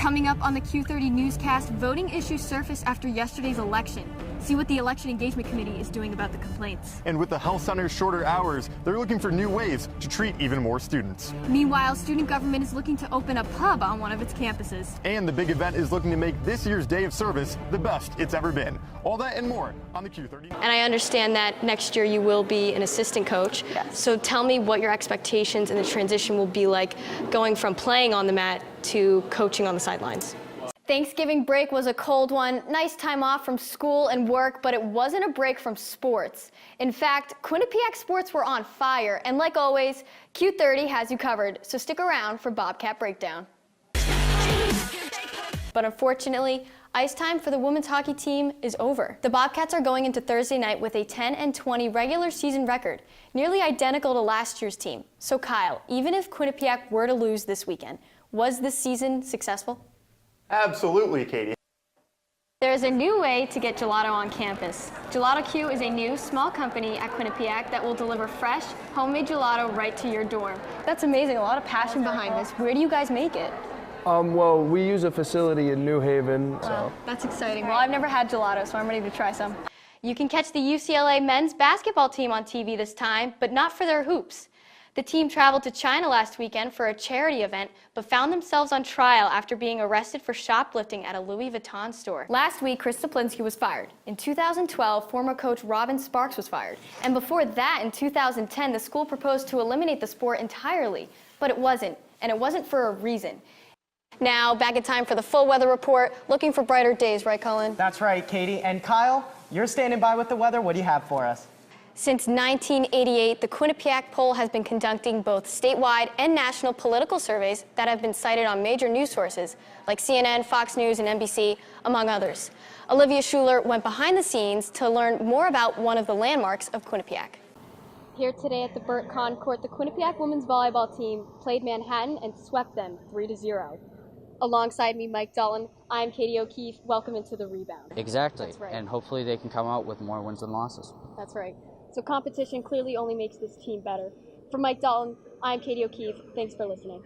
Coming up on the Q30 newscast, voting issues surfaced after yesterday's election. See what the Election Engagement Committee is doing about the complaints. And with the health center's shorter hours, they're looking for new ways to treat even more students. Meanwhile, student government is looking to open a pub on one of its campuses. And the big event is looking to make this year's day of service the best it's ever been. All that and more on the Q30. And I understand that next year you will be an assistant coach. Yes. So tell me what your expectations and the transition will be like going from playing on the mat to coaching on the sidelines. Thanksgiving break was a cold one. Nice time off from school and work, but it wasn't a break from sports. In fact, Quinnipiac sports were on fire, and like always, Q30 has you covered, so stick around for Bobcat Breakdown. But unfortunately, ice time for the women's hockey team is over. The Bobcats are going into Thursday night with a 10-20 regular season record, nearly identical to last year's team. So Kyle, even if Quinnipiac were to lose this weekend, was this season successful? Absolutely, Katie. There's a new way to get gelato on campus. Gelato Q is a new, small company at Quinnipiac that will deliver fresh, homemade gelato right to your dorm. That's amazing, a lot of passion behind this. Where do you guys make it? Well, we use a facility in New Haven, so. Wow, that's exciting. Well, I've never had gelato, so I'm ready to try some. You can catch the UCLA men's basketball team on TV this time, but not for their hoops. The team traveled to China last weekend for a charity event, but found themselves on trial after being arrested for shoplifting at a Louis Vuitton store. Last week, Chris Saplinski was fired. In 2012, former coach Robin Sparks was fired. And before that, in 2010, the school proposed to eliminate the sport entirely, but it wasn't, and it wasn't for a reason. Now, back in time for the full weather report, looking for brighter days, right, Colin? That's right, Katie. And Kyle, you're standing by with the weather. What do you have for us? Since 1988, the Quinnipiac poll has been conducting both statewide and national political surveys that have been cited on major news sources like CNN, Fox News, and NBC, among others. Olivia Schuler went behind the scenes to learn more about one of the landmarks of Quinnipiac. Here today at the Burt Conn Court, the Quinnipiac women's volleyball team played Manhattan and swept them 3-0. Alongside me, Mike Dalton, I'm Katie O'Keefe. Welcome into the Rebound. Exactly, That's right. And hopefully they can come out with more wins than losses. That's right. So competition clearly only makes this team better. For Mike Dalton, I'm Katie O'Keefe. Thanks for listening.